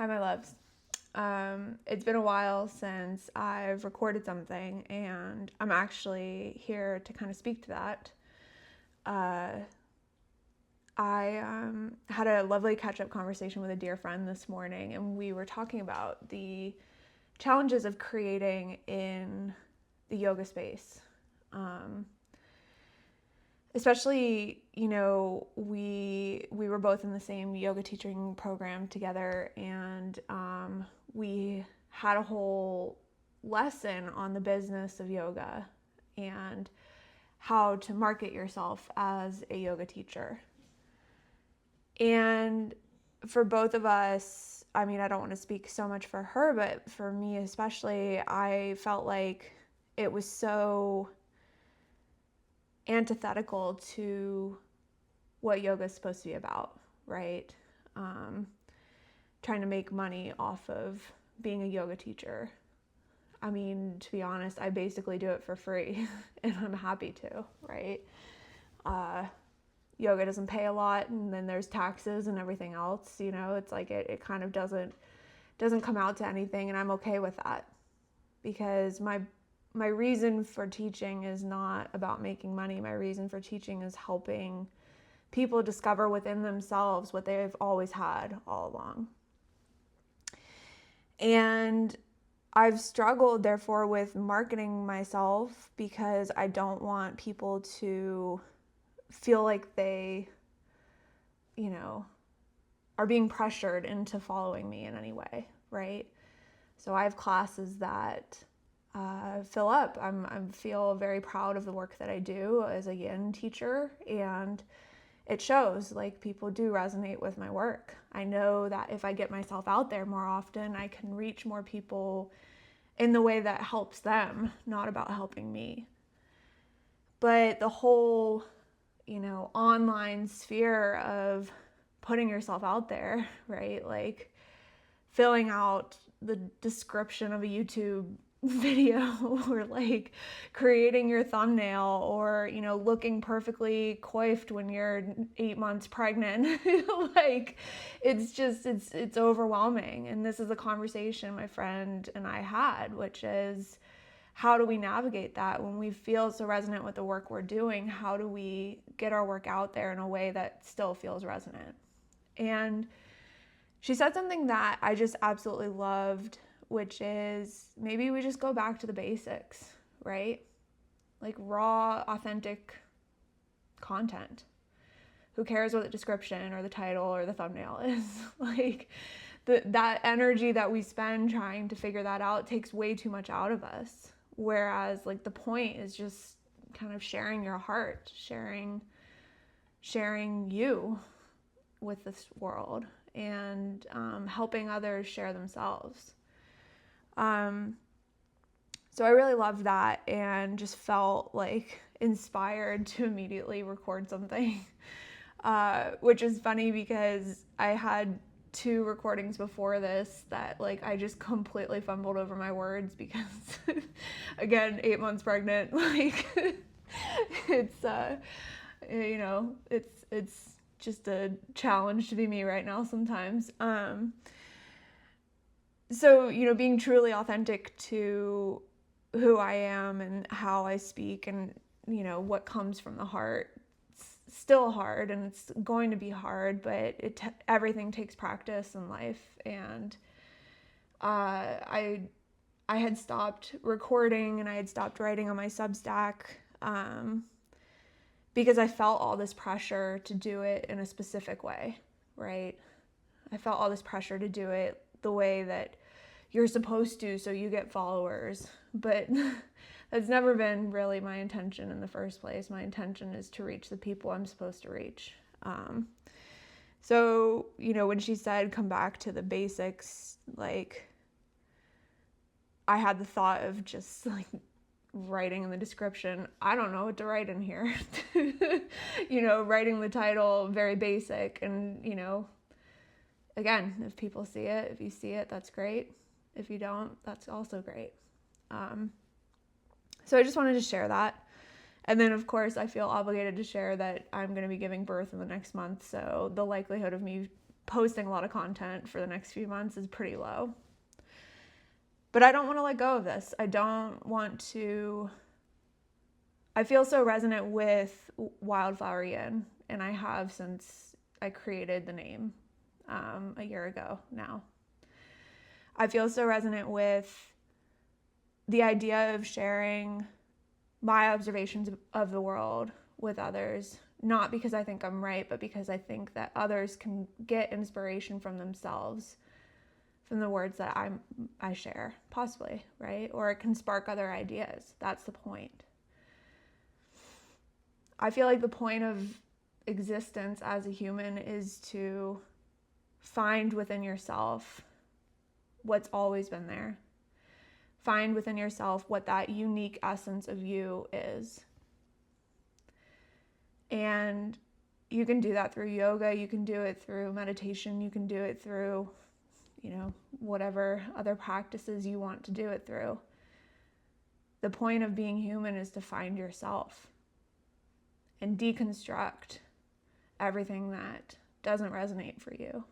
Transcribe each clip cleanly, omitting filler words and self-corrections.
Hi, my loves. It's been a while since I've recorded something, and I'm actually here to kind of speak to that. I had a lovely catch-up conversation with a dear friend this morning, and we were talking about the challenges of creating in the yoga space. Especially, we were both in the same yoga teaching program together, and we had a whole lesson on the business of yoga and how to market yourself as a yoga teacher. And for both of us, I mean, I don't want to speak so much for her, but for me especially, I felt like it was so antithetical to what yoga is supposed to be about, right? Trying to make money off of being a yoga teacher. I mean, to be honest, I basically do it for free and I'm happy to, right? Yoga doesn't pay a lot, and then there's taxes and everything else, it's like it kind of doesn't come out to anything, and I'm okay with that because my reason for teaching is not about making money. My reason for teaching is helping people discover within themselves what they've always had all along. And I've struggled, therefore, with marketing myself because I don't want people to feel like they, are being pressured into following me in any way, right? So I have classes that fill up. I feel very proud of the work that I do as a yin teacher, and it shows. Like, people do resonate with my work. I know that if I get myself out there more often, I can reach more people in the way that helps them, not about helping me. But the whole, online sphere of putting yourself out there, right? Like filling out the description of a YouTube video or like creating your thumbnail or, looking perfectly coiffed when you're 8 months pregnant. Like, it's overwhelming. And this is a conversation my friend and I had, which is, how do we navigate that when we feel so resonant with the work we're doing? How do we get our work out there in a way that still feels resonant? And she said something that I just absolutely loved, which is maybe we just go back to the basics, right? Like raw, authentic content. Who cares what the description or the title or the thumbnail is? Like that energy that we spend trying to figure that out takes way too much out of us. Whereas like the point is just kind of sharing your heart, sharing you with this world, and helping others share themselves. So I really loved that and just felt like inspired to immediately record something, which is funny because I had 2 recordings before this that like I just completely fumbled over my words because again, 8 months pregnant, like it's it's just a challenge to be me right now sometimes. So, being truly authentic to who I am and how I speak and, what comes from the heart, it's still hard and it's going to be hard, but everything takes practice in life. And I had stopped recording and I had stopped writing on my Substack because I felt all this pressure to do it in a specific way, right? I felt all this pressure to do it the way that you're supposed to so you get followers. But that's never been really my intention in the first place. My intention is to reach the people I'm supposed to reach. So, when she said come back to the basics, like I had the thought of just like writing in the description, I don't know what to write in here. Writing the title, very basic. And, again, if people see it, if you see it, that's great. If you don't, that's also great. So I just wanted to share that. And then, of course, I feel obligated to share that I'm going to be giving birth in the next month. So the likelihood of me posting a lot of content for the next few months is pretty low. But I don't want to let go of this. I feel so resonant with Wildflower Yin, and I have since I created the name a year ago now. I feel so resonant with the idea of sharing my observations of the world with others, not because I think I'm right, but because I think that others can get inspiration from themselves, from the words that I share, possibly, right? Or it can spark other ideas. That's the point. I feel like the point of existence as a human is to find within yourself what's always been there. Find within yourself what that unique essence of you is. And you can do that through yoga, you can do it through meditation, you can do it through, whatever other practices you want to do it through. The point of being human is to find yourself and deconstruct everything that doesn't resonate for you,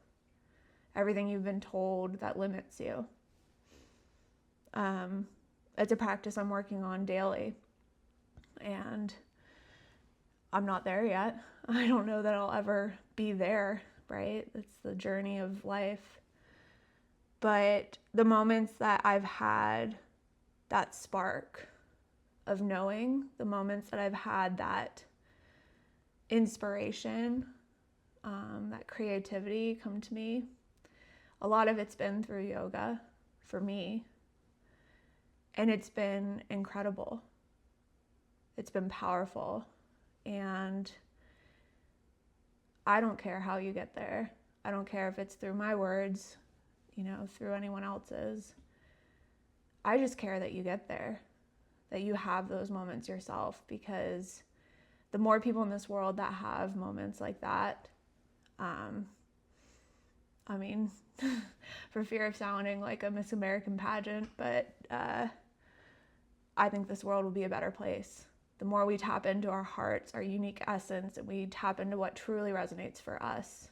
everything you've been told that limits you. It's a practice I'm working on daily, and I'm not there yet. I don't know that I'll ever be there, right? It's the journey of life. But the moments that I've had that spark of knowing, the moments that I've had that inspiration, that creativity come to me, a lot of it's been through yoga for me. And it's been incredible. It's been powerful. And I don't care how you get there. I don't care if it's through my words, through anyone else's. I just care that you get there, that you have those moments yourself, because the more people in this world that have moments like that, for fear of sounding like a Miss American pageant, but I think this world will be a better place. The more we tap into our hearts, our unique essence, and we tap into what truly resonates for us,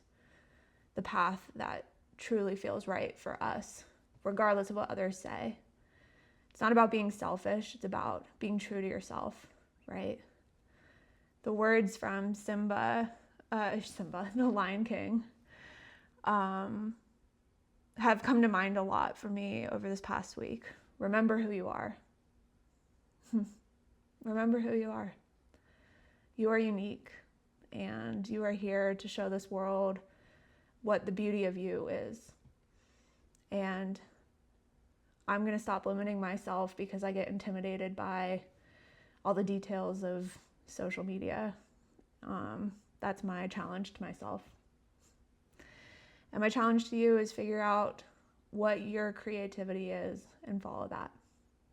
the path that truly feels right for us, regardless of what others say. It's not about being selfish, it's about being true to yourself, right? The words from Simba, the Lion King, have come to mind a lot for me over this past week. Remember who you are. Remember who you are. You are unique, and you are here to show this world what the beauty of you is. And I'm going to stop limiting myself because I get intimidated by all the details of social media. That's my challenge to myself. And my challenge to you is figure out what your creativity is and follow that.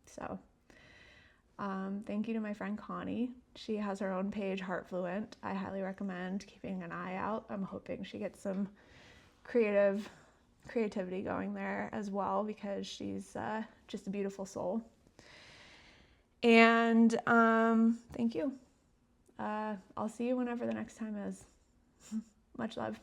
So thank you to my friend Connie. She has her own page, Heartfluent. I highly recommend keeping an eye out. I'm hoping she gets some creativity going there as well, because she's just a beautiful soul. And thank you. I'll see you whenever the next time is. Much love.